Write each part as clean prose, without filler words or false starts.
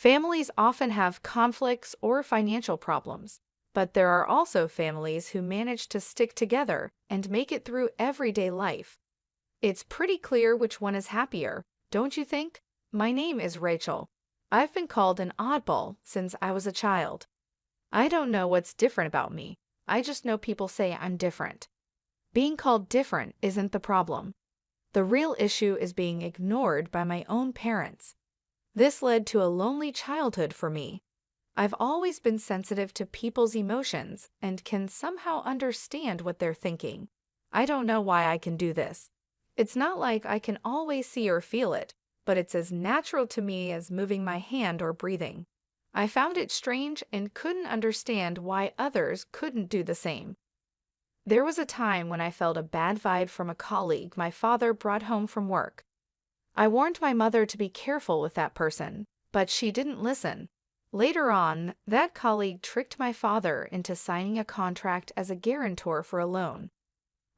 Families often have conflicts or financial problems, but there are also families who manage to stick together and make it through everyday life. It's pretty clear which one is happier, don't you think? My name is Rachel. I've been called an oddball since I was a child. I don't know what's different about me. I just know people say I'm different. Being called different isn't the problem. The real issue is being ignored by my own parents. This led to a lonely childhood for me. I've always been sensitive to people's emotions and can somehow understand what they're thinking. I don't know why I can do this. It's not like I can always see or feel it, but it's as natural to me as moving my hand or breathing. I found it strange and couldn't understand why others couldn't do the same. There was a time when I felt a bad vibe from a colleague my father brought home from work. I warned my mother to be careful with that person, but she didn't listen. Later on, that colleague tricked my father into signing a contract as a guarantor for a loan.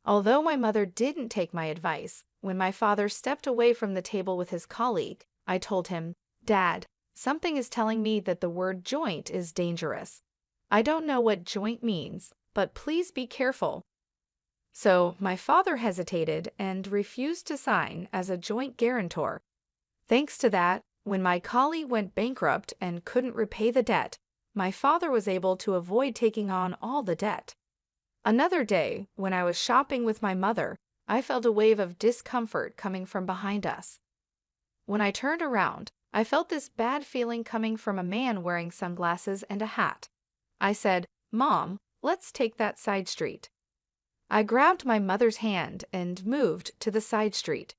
Although my mother didn't take my advice, when my father stepped away from the table with his colleague, I told him, "Dad, something is telling me that the word joint is dangerous. I don't know what joint means, but please be careful." So my father hesitated and refused to sign as a joint guarantor. Thanks to that, when my colleague went bankrupt and couldn't repay the debt, my father was able to avoid taking on all the debt. Another day, when I was shopping with my mother, I felt a wave of discomfort coming from behind us. When I turned around, I felt this bad feeling coming from a man wearing sunglasses and a hat. I said, "Mom, let's take that side street." I grabbed my mother's hand and moved to the side street.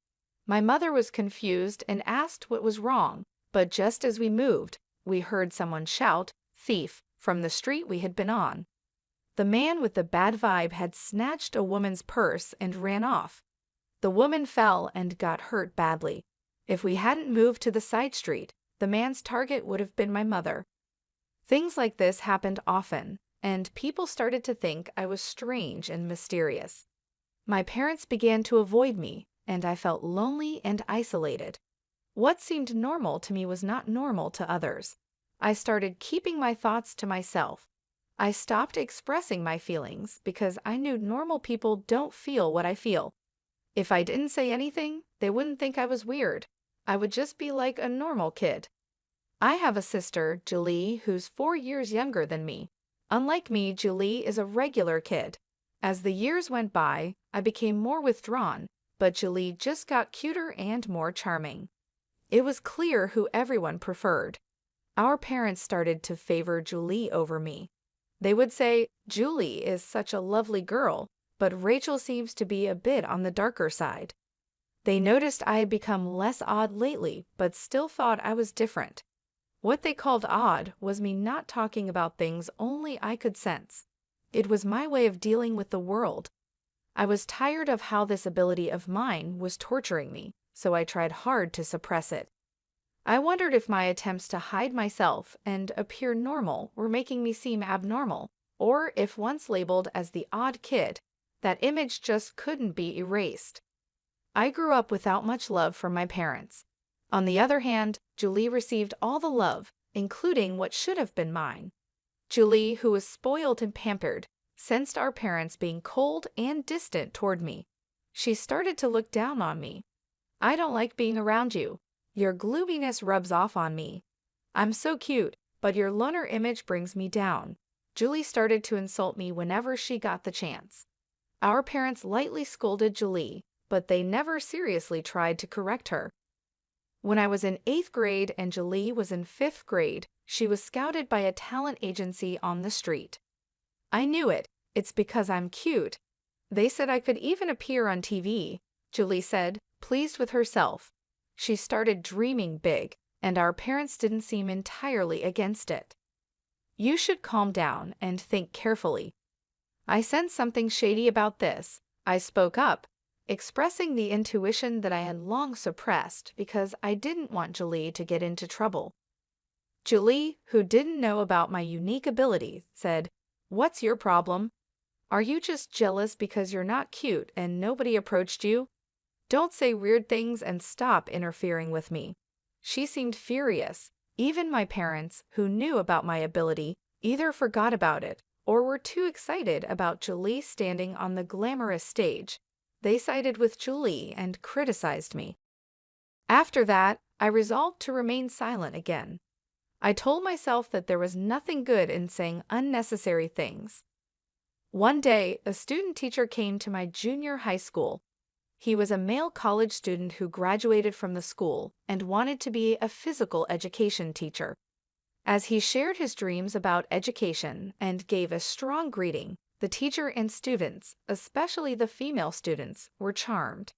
My mother was confused and asked what was wrong, but just as we moved, we heard someone shout, "Thief," from the street we had been on. The man with the bad vibe had snatched a woman's purse and ran off. The woman fell and got hurt badly. If we hadn't moved to the side street, the man's target would have been my mother. Things like this happened often, and people started to think I was strange and mysterious. My parents began to avoid me, and I felt lonely and isolated. What seemed normal to me was not normal to others. I started keeping my thoughts to myself. I stopped expressing my feelings because I knew normal people don't feel what I feel. If I didn't say anything, they wouldn't think I was weird. I would just be like a normal kid. I have a sister, Julie, who's 4 years younger than me. Unlike me, Julie is a regular kid. As the years went by, I became more withdrawn, but Julie just got cuter and more charming. It was clear who everyone preferred. Our parents started to favor Julie over me. They would say, "Julie is such a lovely girl, but Rachel seems to be a bit on the darker side." They noticed I had become less odd lately, but still thought I was different. What they called odd was me not talking about things only I could sense. It was my way of dealing with the world. I was tired of how this ability of mine was torturing me, so I tried hard to suppress it. I wondered if my attempts to hide myself and appear normal were making me seem abnormal, or if once labeled as the odd kid, that image just couldn't be erased. I grew up without much love from my parents. On the other hand, Julie received all the love, including what should have been mine. Julie, who was spoiled and pampered, sensed our parents being cold and distant toward me. She started to look down on me. "I don't like being around you. Your gloominess rubs off on me. I'm so cute, but your loner image brings me down." Julie started to insult me whenever she got the chance. Our parents lightly scolded Julie, but they never seriously tried to correct her. When I was in 8th grade and Julie was in 5th grade, she was scouted by a talent agency on the street. I knew it. It's because I'm cute. They said I could even appear on TV, Julie said, pleased with herself. She started dreaming big, and our parents didn't seem entirely against it. "You should calm down and think carefully." I sensed something shady about this. I spoke up, expressing the intuition that I had long suppressed because I didn't want Julie to get into trouble. Julie, who didn't know about my unique ability, said, "What's your problem? Are you just jealous because you're not cute and nobody approached you? Don't say weird things and stop interfering with me." She seemed furious, Even my parents, who knew about my ability, either forgot about it or were too excited about Julie standing on the glamorous stage. They sided with Julie and criticized me. After that, I resolved to remain silent again. I told myself that there was nothing good in saying unnecessary things. One day, a student teacher came to my junior high school. He was a male college student who graduated from the school and wanted to be a physical education teacher. As he shared his dreams about education and gave a strong greeting, the teacher and students, especially the female students, were charmed.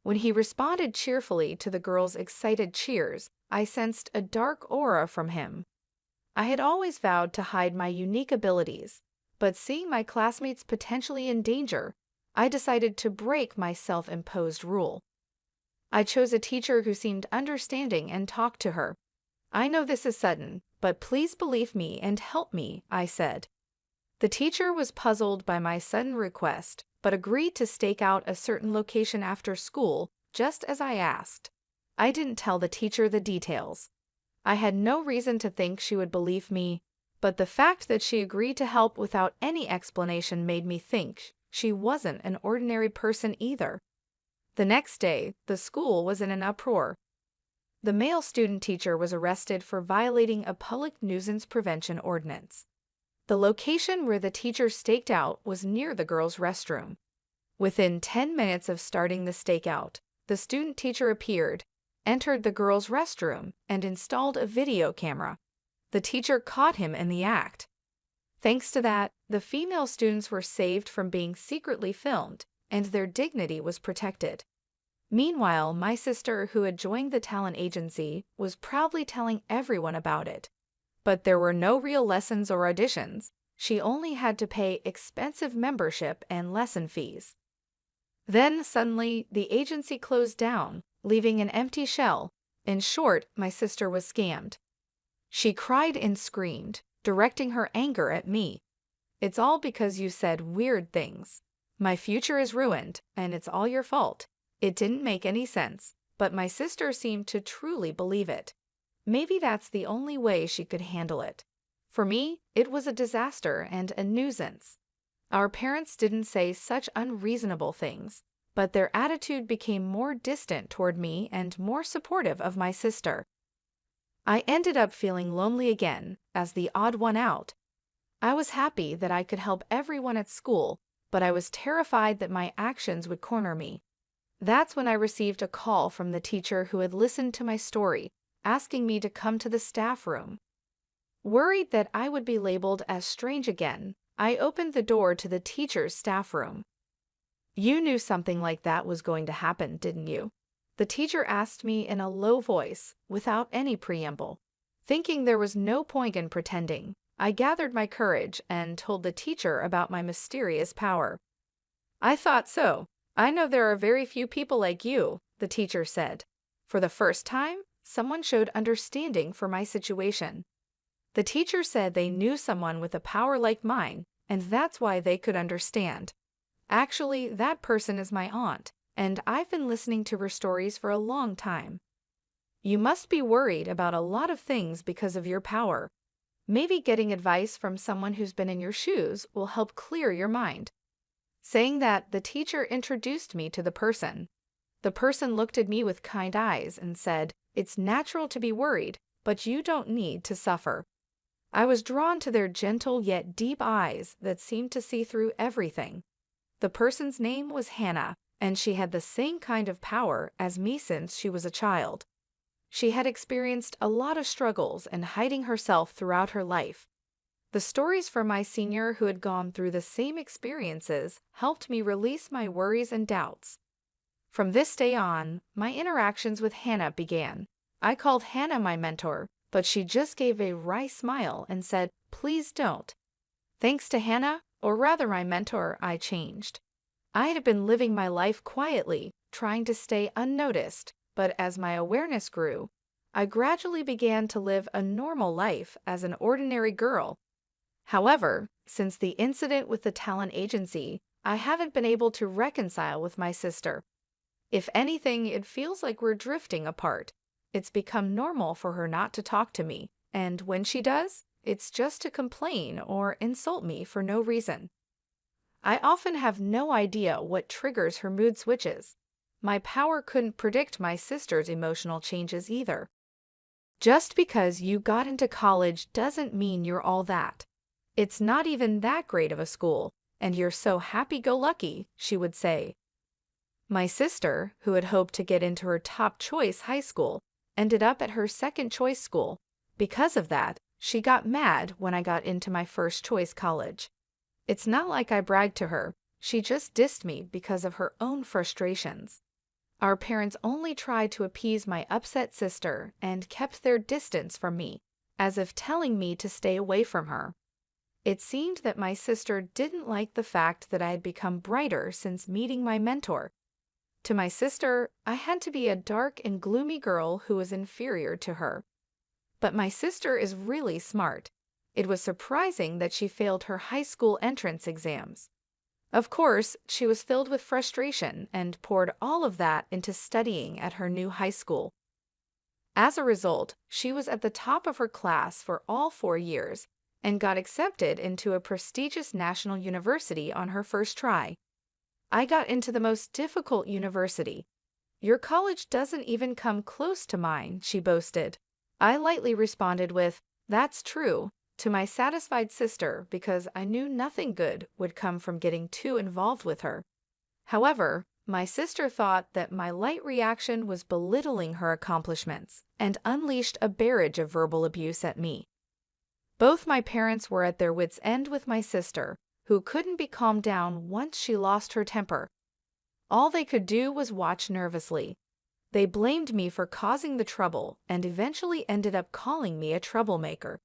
When he responded cheerfully to the girls' excited cheers, I sensed a dark aura from him. I had always vowed to hide my unique abilities, but seeing my classmates potentially in danger, I decided to break my self-imposed rule. I chose a teacher who seemed understanding and talked to her. "I know this is sudden, but please believe me and help me," I said. The teacher was puzzled by my sudden request, but agreed to stake out a certain location after school, just as I asked. I didn't tell the teacher the details. I had no reason to think she would believe me, but the fact that she agreed to help without any explanation made me think she wasn't an ordinary person either. The next day, the school was in an uproar. The male student teacher was arrested for violating a public nuisance prevention ordinance. The location where the teacher staked out was near the girls' restroom. Within 10 minutes of starting the stakeout, the student teacher appeared, entered the girls' restroom, and installed a video camera. The teacher caught him in the act. Thanks to that, the female students were saved from being secretly filmed, and their dignity was protected. Meanwhile, my sister, who had joined the talent agency, was proudly telling everyone about it. But there were no real lessons or auditions. She only had to pay expensive membership and lesson fees. Then, suddenly, the agency closed down, leaving an empty shell. In short, my sister was scammed. She cried and screamed, directing her anger at me. "It's all because you said weird things. My future is ruined, and it's all your fault." It didn't make any sense, but my sister seemed to truly believe it. Maybe that's the only way she could handle it. For me, it was a disaster and a nuisance. Our parents didn't say such unreasonable things, but their attitude became more distant toward me and more supportive of my sister. I ended up feeling lonely again, as the odd one out. I was happy that I could help everyone at school, but I was terrified that my actions would corner me. That's when I received a call from the teacher who had listened to my story, asking me to come to the staff room. Worried that I would be labeled as strange again, I opened the door to the teacher's staff room. "You knew something like that was going to happen, didn't you?" The teacher asked me in a low voice, without any preamble. Thinking there was no point in pretending, I gathered my courage and told the teacher about my mysterious power. "I thought so. I know there are very few people like you," the teacher said. For the first time, someone showed understanding for my situation. The teacher said they knew someone with a power like mine, and that's why they could understand. Actually, that person is my aunt, and I've been listening to her stories for a long time. "You must be worried about a lot of things because of your power. Maybe getting advice from someone who's been in your shoes will help clear your mind." Saying that, the teacher introduced me to the person. The person looked at me with kind eyes and said, "It's natural to be worried, but you don't need to suffer." I was drawn to their gentle yet deep eyes that seemed to see through everything. The person's name was Hannah, and she had the same kind of power as me since she was a child. She had experienced a lot of struggles and hiding herself throughout her life. The stories from my senior who had gone through the same experiences helped me release my worries and doubts. From this day on, my interactions with Hannah began. I called Hannah my mentor, but she just gave a wry smile and said, "Please don't." Thanks to Hannah, or rather my mentor, I changed. I had been living my life quietly, trying to stay unnoticed, but as my awareness grew, I gradually began to live a normal life as an ordinary girl. However, since the incident with the talent agency, I haven't been able to reconcile with my sister. If anything, it feels like we're drifting apart. it's become normal for her not to talk to me, and when she does, it's just to complain or insult me for no reason. I often have no idea what triggers her mood switches. My power couldn't predict my sister's emotional changes either. Just because you got into college doesn't mean you're all that. It's not even that great of a school, and you're so happy-go-lucky, she would say. My sister, who had hoped to get into her top choice high school, ended up at her second choice school. Because of that, she got mad when I got into my first choice college. It's not like I bragged to her, she just dissed me because of her own frustrations. Our parents only tried to appease my upset sister and kept their distance from me, as if telling me to stay away from her. It seemed that my sister didn't like the fact that I had become brighter since meeting my mentor. To my sister, I had to be a dark and gloomy girl who was inferior to her. But my sister is really smart. It was surprising that she failed her high school entrance exams. Of course, she was filled with frustration and poured all of that into studying at her new high school. As a result, she was at the top of her class for all 4 years and got accepted into a prestigious national university on her first try. I got into the most difficult university. Your college doesn't even come close to mine, she boasted. I lightly responded with, "That's true," to my satisfied sister because I knew nothing good would come from getting too involved with her. However, my sister thought that my light reaction was belittling her accomplishments and unleashed a barrage of verbal abuse at me. Both my parents were at their wits' end with my sister, who couldn't be calmed down once she lost her temper. All they could do was watch nervously. They blamed me for causing the trouble and eventually ended up calling me a troublemaker.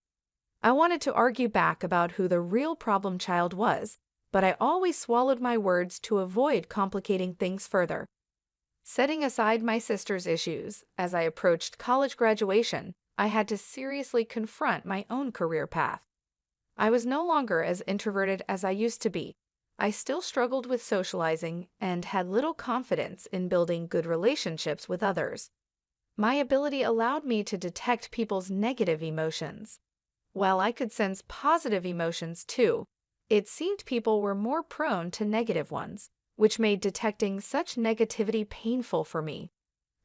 I wanted to argue back about who the real problem child was, but I always swallowed my words to avoid complicating things further. Setting aside my sister's issues, as I approached college graduation, I had to seriously confront my own career path. I was no longer as introverted as I used to be. I still struggled with socializing and had little confidence in building good relationships with others. My ability allowed me to detect people's negative emotions. While I could sense positive emotions too, it seemed people were more prone to negative ones, which made detecting such negativity painful for me.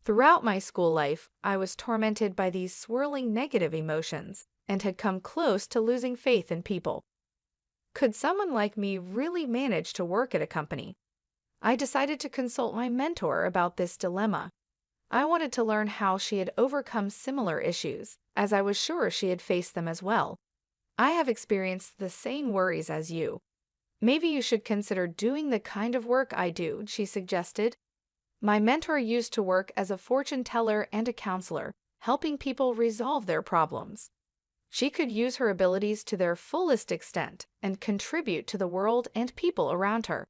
Throughout my school life, I was tormented by these swirling negative emotions and had come close to losing faith in people. Could someone like me really manage to work at a company? I decided to consult my mentor about this dilemma. I wanted to learn how she had overcome similar issues, as I was sure she had faced them as well. I have experienced the same worries as you. Maybe you should consider doing the kind of work I do, she suggested. My mentor used to work as a fortune teller and a counselor, helping people resolve their problems. She could use her abilities to their fullest extent and contribute to the world and people around her.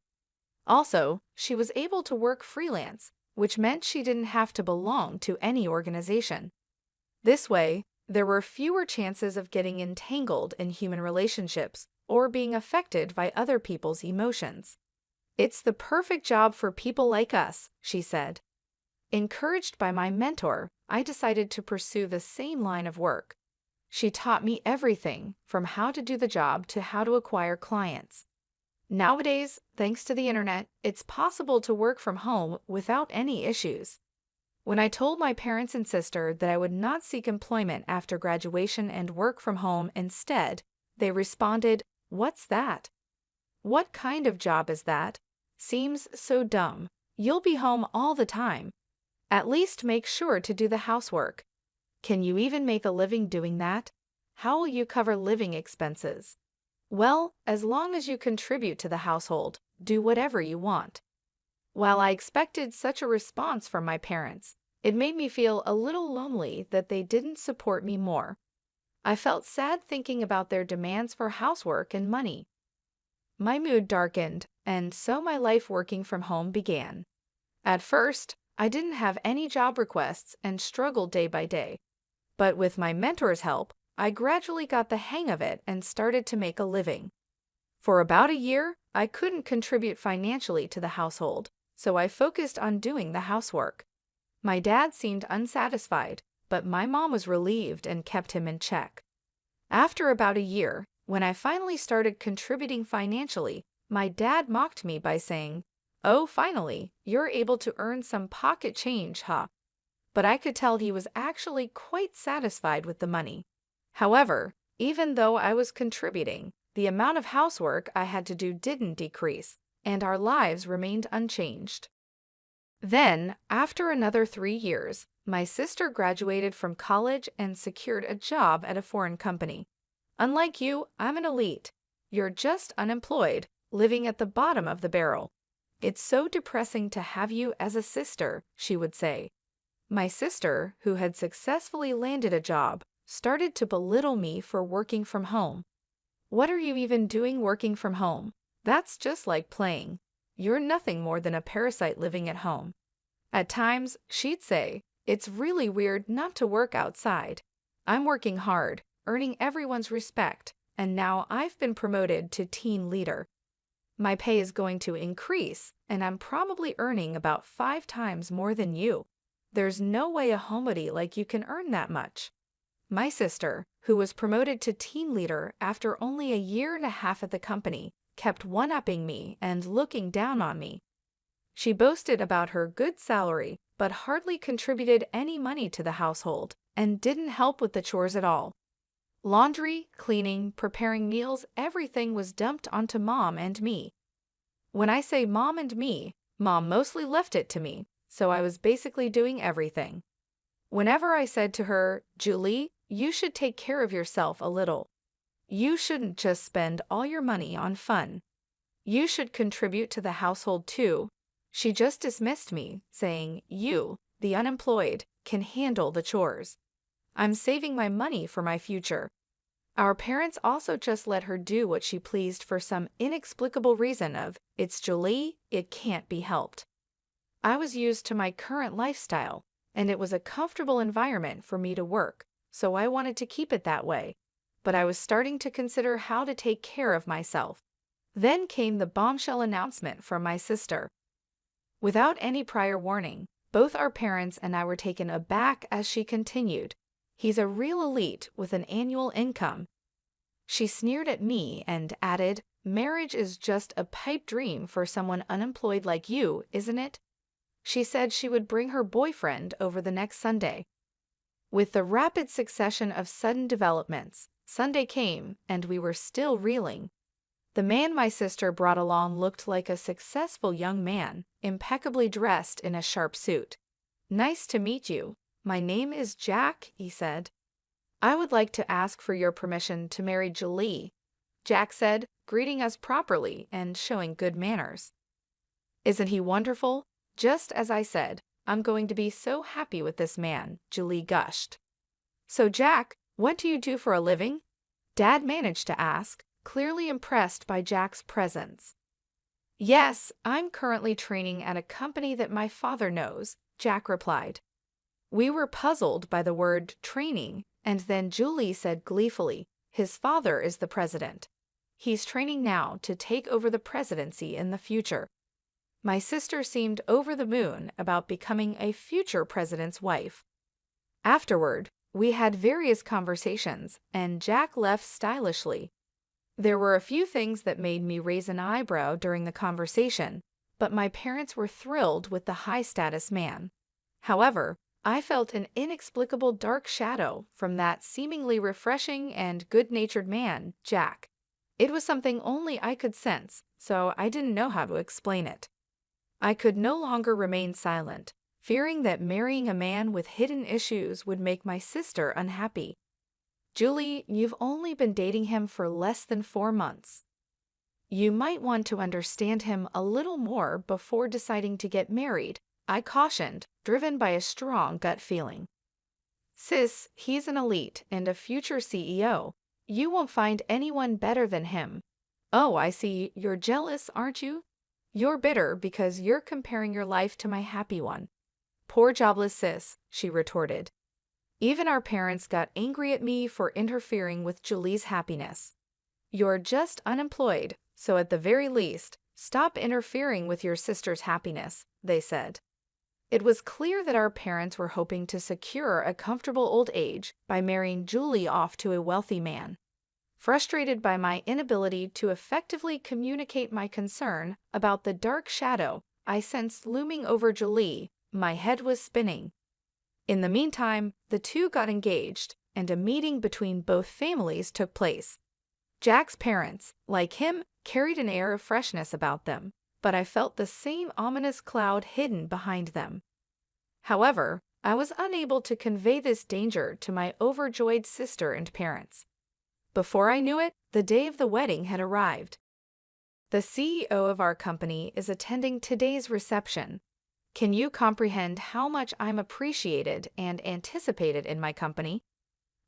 Also, she was able to work freelance, which meant she didn't have to belong to any organization. This way, there were fewer chances of getting entangled in human relationships or being affected by other people's emotions. "It's the perfect job for people like us," she said. Encouraged by my mentor, I decided to pursue the same line of work. She taught me everything from how to do the job to how to acquire clients. Nowadays, thanks to the internet, it's possible to work from home without any issues. When I told my parents and sister that I would not seek employment after graduation and work from home instead, they responded, "What's that? What kind of job is that? Seems so dumb. You'll be home all the time. At least make sure to do the housework. Can you even make a living doing that? How will you cover living expenses? Well, as long as you contribute to the household, do whatever you want." While I expected such a response from my parents, it made me feel a little lonely that they didn't support me more. I felt sad thinking about their demands for housework and money. My mood darkened, and so my life working from home began. At first, I didn't have any job requests and struggled day by day. But with my mentor's help, I gradually got the hang of it and started to make a living. For about a year, I couldn't contribute financially to the household, so I focused on doing the housework. My dad seemed unsatisfied, but my mom was relieved and kept him in check. After about a year, when I finally started contributing financially, my dad mocked me by saying, "Oh, finally, you're able to earn some pocket change, huh?" But I could tell he was actually quite satisfied with the money. However, even though I was contributing, the amount of housework I had to do didn't decrease, and our lives remained unchanged. Then, after another 3 years, my sister graduated from college and secured a job at a foreign company. Unlike you, I'm an elite. You're just unemployed, living at the bottom of the barrel. It's so depressing to have you as a sister, she would say. My sister, who had successfully landed a job, started to belittle me for working from home. "What are you even doing working from home? That's just like playing. You're nothing more than a parasite living at home." At times, she'd say, "It's really weird not to work outside. I'm working hard, earning everyone's respect, and now I've been promoted to team leader. My pay is going to increase, and I'm probably earning about 5 times more than you. There's no way a homebody like you can earn that much." My sister, who was promoted to team leader after only a year and a half at the company, kept one-upping me and looking down on me. She boasted about her good salary, but hardly contributed any money to the household and didn't help with the chores at all. Laundry, cleaning, preparing meals, everything was dumped onto Mom and me. When I say Mom and me, Mom mostly left it to me, so I was basically doing everything. Whenever I said to her, "Julie, you should take care of yourself a little. You shouldn't just spend all your money on fun. You should contribute to the household too," she just dismissed me, saying, "You, the unemployed, can handle the chores. I'm saving my money for my future." Our parents also just let her do what she pleased for some inexplicable reason of, "It's Julie, it can't be helped." I was used to my current lifestyle, and it was a comfortable environment for me to work, so I wanted to keep it that way. But I was starting to consider how to take care of myself. Then came the bombshell announcement from my sister. Without any prior warning, both our parents and I were taken aback as she continued, "He's a real elite with an annual income." She sneered at me and added, "Marriage is just a pipe dream for someone unemployed like you, isn't it?" She said she would bring her boyfriend over the next Sunday. With the rapid succession of sudden developments, Sunday came and we were still reeling. The man my sister brought along looked like a successful young man, impeccably dressed in a sharp suit. "Nice to meet you. My name is Jack," he said. "I would like to ask for your permission to marry Julie," Jack said, greeting us properly and showing good manners. "Isn't he wonderful? Just as I said, I'm going to be so happy with this man," Julie gushed. "So Jack, what do you do for a living?" Dad managed to ask, clearly impressed by Jack's presence. "Yes, I'm currently training at a company that my father knows," Jack replied. We were puzzled by the word training, and then Julie said gleefully, "His father is the president. He's training now to take over the presidency in the future." My sister seemed over the moon about becoming a future president's wife. Afterward, we had various conversations, and Jack left stylishly. There were a few things that made me raise an eyebrow during the conversation, but my parents were thrilled with the high-status man. However, I felt an inexplicable dark shadow from that seemingly refreshing and good-natured man, Jack. It was something only I could sense, so I didn't know how to explain it. I could no longer remain silent, fearing that marrying a man with hidden issues would make my sister unhappy. "Julie, you've only been dating him for less than 4 months. You might want to understand him a little more before deciding to get married," I cautioned, driven by a strong gut feeling. "Sis, he's an elite and a future CEO. You won't find anyone better than him." "Oh, I see. You're jealous, aren't you? You're bitter because you're comparing your life to my happy one." "Poor jobless sis," she retorted. Even our parents got angry at me for interfering with Julie's happiness. "You're just unemployed, so at the very least, stop interfering with your sister's happiness," they said. It was clear that our parents were hoping to secure a comfortable old age by marrying Julie off to a wealthy man. Frustrated by my inability to effectively communicate my concern about the dark shadow I sensed looming over Julie, my head was spinning. In the meantime, the two got engaged, and a meeting between both families took place. Jack's parents, like him, carried an air of freshness about them, but I felt the same ominous cloud hidden behind them. However, I was unable to convey this danger to my overjoyed sister and parents. Before I knew it, the day of the wedding had arrived. The CEO of our company is attending today's reception. Can you comprehend how much I'm appreciated and anticipated in my company?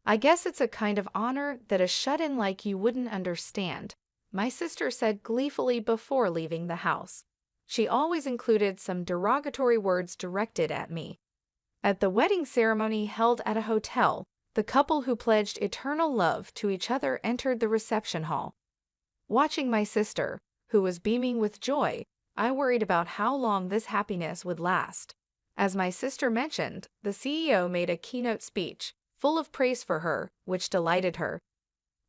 I guess it's a kind of honor that a shut-in like you wouldn't understand, my sister said gleefully before leaving the house. She always included some derogatory words directed at me. At the wedding ceremony held at a hotel, the couple who pledged eternal love to each other entered the reception hall. Watching my sister, who was beaming with joy, I worried about how long this happiness would last. As my sister mentioned, the CEO made a keynote speech, full of praise for her, which delighted her.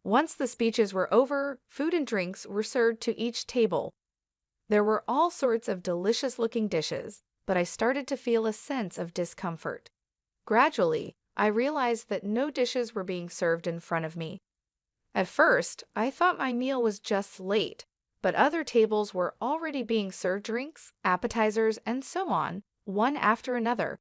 Once the speeches were over, food and drinks were served to each table. There were all sorts of delicious-looking dishes, but I started to feel a sense of discomfort. Gradually, I realized that no dishes were being served in front of me. At first, I thought my meal was just late, but other tables were already being served drinks, appetizers, and so on, one after another.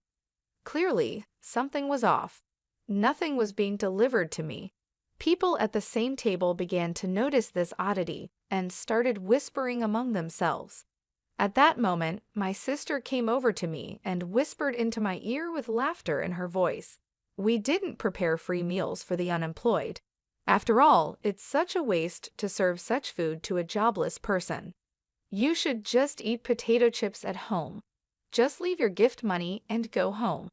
Clearly, something was off. Nothing was being delivered to me. People at the same table began to notice this oddity and started whispering among themselves. At that moment, my sister came over to me and whispered into my ear with laughter in her voice. We didn't prepare free meals for the unemployed. After all, it's such a waste to serve such food to a jobless person. You should just eat potato chips at home. Just leave your gift money and go home.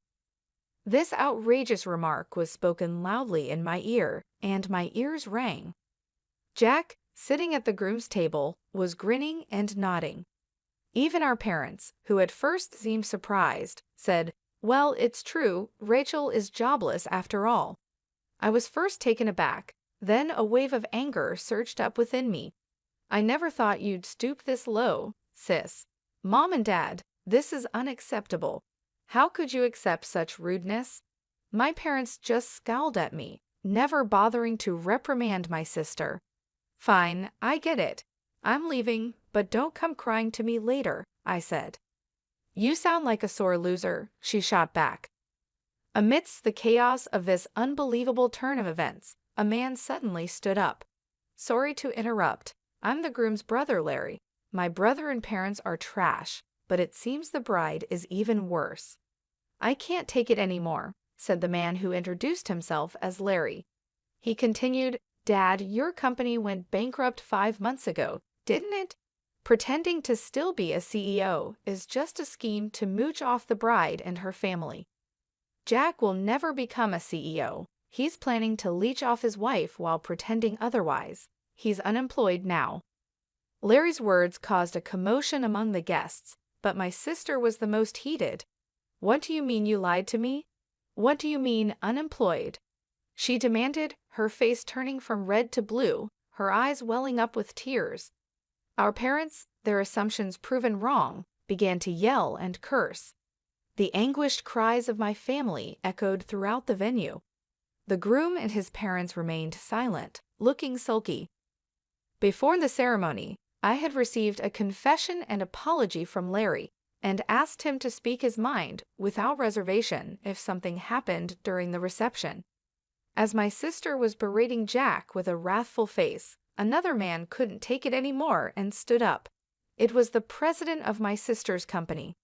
This outrageous remark was spoken loudly in my ear, and my ears rang. Jack, sitting at the groom's table, was grinning and nodding. Even our parents, who at first seemed surprised, said, "Well, it's true, Rachel is jobless after all." I was first taken aback, then a wave of anger surged up within me. I never thought you'd stoop this low, sis. Mom and Dad, this is unacceptable. How could you accept such rudeness? My parents just scowled at me, never bothering to reprimand my sister. Fine, I get it. I'm leaving, but don't come crying to me later, I said. You sound like a sore loser, she shot back. Amidst the chaos of this unbelievable turn of events, a man suddenly stood up. Sorry to interrupt. I'm the groom's brother, Larry. My brother and parents are trash, but it seems the bride is even worse. I can't take it anymore, said the man who introduced himself as Larry. He continued, Dad, your company went bankrupt 5 months ago, didn't it? Pretending to still be a CEO is just a scheme to mooch off the bride and her family. Jack will never become a CEO. He's planning to leech off his wife while pretending otherwise. He's unemployed now. Larry's words caused a commotion among the guests, but my sister was the most heated. What do you mean you lied to me? What do you mean unemployed? She demanded, her face turning from red to blue, her eyes welling up with tears. Our parents, their assumptions proven wrong, began to yell and curse. The anguished cries of my family echoed throughout the venue. The groom and his parents remained silent, looking sulky. Before the ceremony, I had received a confession and apology from Larry and asked him to speak his mind without reservation if something happened during the reception. As my sister was berating Jack with a wrathful face, another man couldn't take it anymore and stood up. It was the president of my sister's company.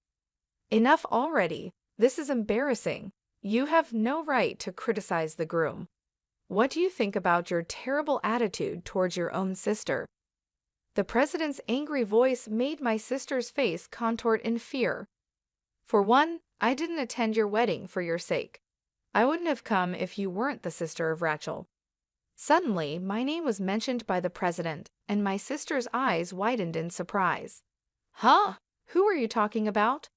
Enough already. This is embarrassing. You have no right to criticize the groom. What do you think about your terrible attitude towards your own sister? The president's angry voice made my sister's face contort in fear. For one, I didn't attend your wedding for your sake. I wouldn't have come if you weren't the sister of Rachel. Suddenly, my name was mentioned by the president, and my sister's eyes widened in surprise. Huh? Who are you talking about?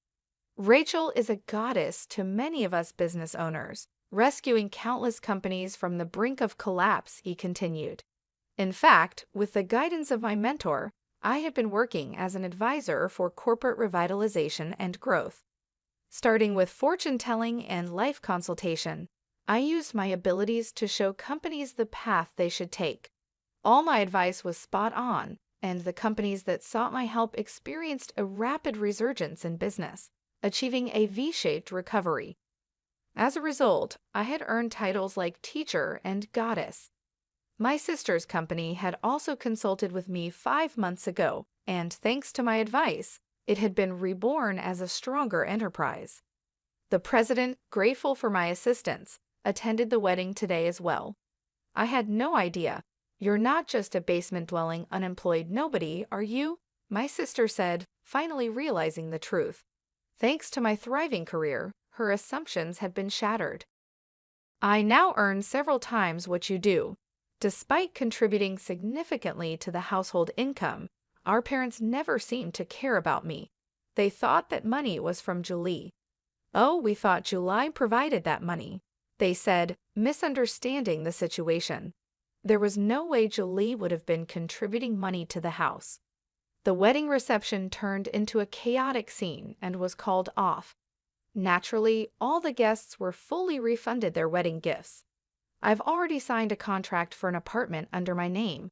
Rachel is a goddess to many of us business owners, rescuing countless companies from the brink of collapse, he continued. In fact, with the guidance of my mentor, I had been working as an advisor for corporate revitalization and growth. Starting with fortune telling and life consultation, I used my abilities to show companies the path they should take. All my advice was spot on, and the companies that sought my help experienced a rapid resurgence in business, achieving a V-shaped recovery. As a result, I had earned titles like teacher and goddess. My sister's company had also consulted with me 5 months ago, and thanks to my advice, it had been reborn as a stronger enterprise. The president, grateful for my assistance, attended the wedding today as well. I had no idea. You're not just a basement-dwelling, unemployed nobody, are you? My sister said, finally realizing the truth. Thanks to my thriving career, her assumptions had been shattered. I now earn several times what you do. Despite contributing significantly to the household income, our parents never seemed to care about me. They thought that money was from Julie. Oh, we thought Julie provided that money, they said, misunderstanding the situation. There was no way Julie would have been contributing money to the house. The wedding reception turned into a chaotic scene and was called off. Naturally, all the guests were fully refunded their wedding gifts. I've already signed a contract for an apartment under my name.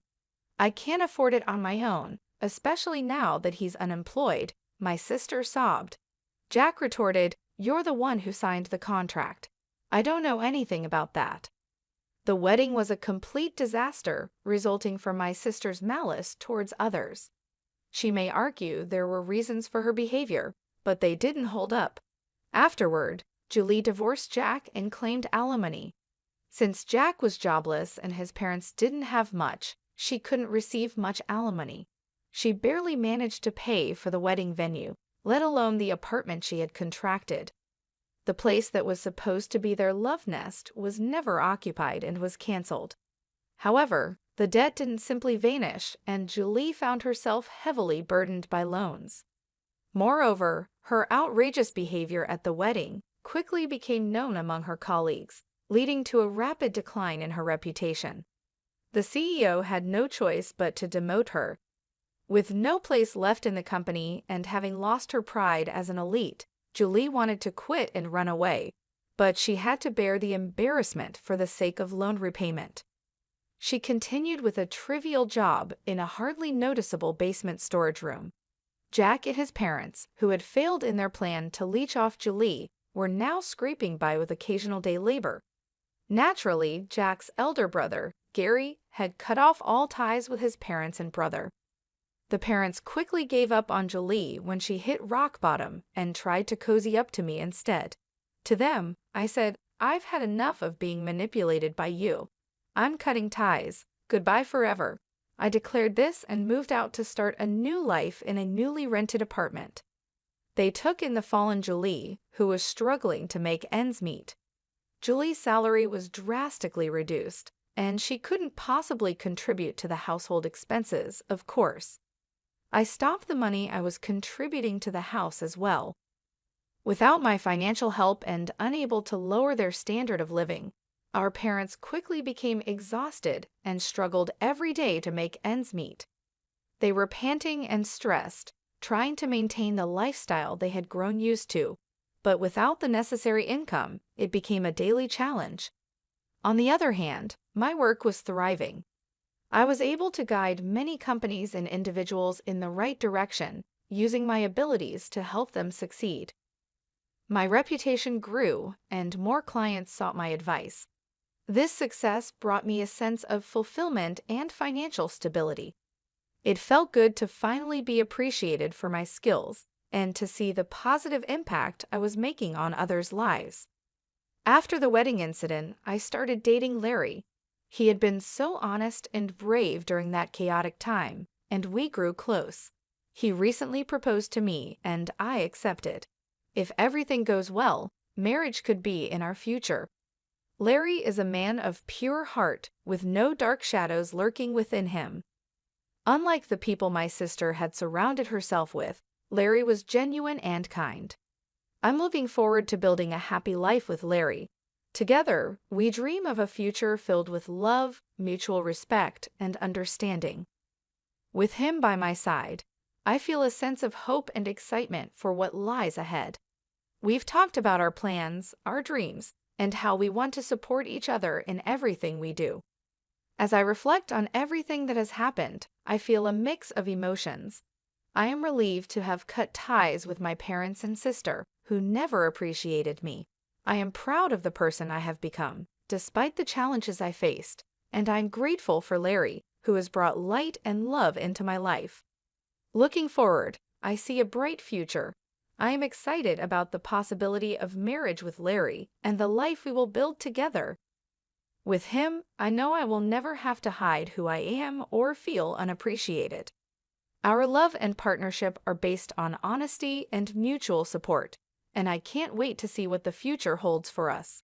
I can't afford it on my own, especially now that he's unemployed, my sister sobbed. Jack retorted, "You're the one who signed the contract. I don't know anything about that." The wedding was a complete disaster, resulting from my sister's malice towards others. She may argue there were reasons for her behavior, but they didn't hold up. Afterward, Julie divorced Jack and claimed alimony. Since Jack was jobless and his parents didn't have much, she couldn't receive much alimony. She barely managed to pay for the wedding venue, let alone the apartment she had contracted. The place that was supposed to be their love nest was never occupied and was canceled. However, the debt didn't simply vanish, and Julie found herself heavily burdened by loans. Moreover, her outrageous behavior at the wedding quickly became known among her colleagues, leading to a rapid decline in her reputation. The CEO had no choice but to demote her. With no place left in the company and having lost her pride as an elite, Julie wanted to quit and run away, but she had to bear the embarrassment for the sake of loan repayment. She continued with a trivial job in a hardly noticeable basement storage room. Jack and his parents, who had failed in their plan to leech off Julie, were now scraping by with occasional day labor. Naturally, Jack's elder brother, Gary, had cut off all ties with his parents and brother. The parents quickly gave up on Julie when she hit rock bottom and tried to cozy up to me instead. To them, I said, "I've had enough of being manipulated by you. I'm cutting ties. Goodbye forever." I declared this and moved out to start a new life in a newly rented apartment. They took in the fallen Julie, who was struggling to make ends meet. Julie's salary was drastically reduced, and she couldn't possibly contribute to the household expenses, of course. I stopped the money I was contributing to the house as well. Without my financial help and unable to lower their standard of living, our parents quickly became exhausted and struggled every day to make ends meet. They were panting and stressed, trying to maintain the lifestyle they had grown used to, but without the necessary income, it became a daily challenge. On the other hand, my work was thriving. I was able to guide many companies and individuals in the right direction, using my abilities to help them succeed. My reputation grew, and more clients sought my advice. This success brought me a sense of fulfillment and financial stability. It felt good to finally be appreciated for my skills and to see the positive impact I was making on others' lives. After the wedding incident, I started dating Larry. He had been so honest and brave during that chaotic time, and we grew close. He recently proposed to me, and I accepted. If everything goes well, marriage could be in our future. Larry is a man of pure heart, with no dark shadows lurking within him. Unlike the people my sister had surrounded herself with, Larry was genuine and kind. I'm looking forward to building a happy life with Larry. Together, we dream of a future filled with love, mutual respect, and understanding. With him by my side, I feel a sense of hope and excitement for what lies ahead. We've talked about our plans, our dreams, and how we want to support each other in everything we do. As I reflect on everything that has happened, I feel a mix of emotions. I am relieved to have cut ties with my parents and sister, who never appreciated me. I am proud of the person I have become, despite the challenges I faced, and I'm grateful for Larry, who has brought light and love into my life. Looking forward, I see a bright future. I am excited about the possibility of marriage with Larry and the life we will build together. With him, I know I will never have to hide who I am or feel unappreciated. Our love and partnership are based on honesty and mutual support, and I can't wait to see what the future holds for us.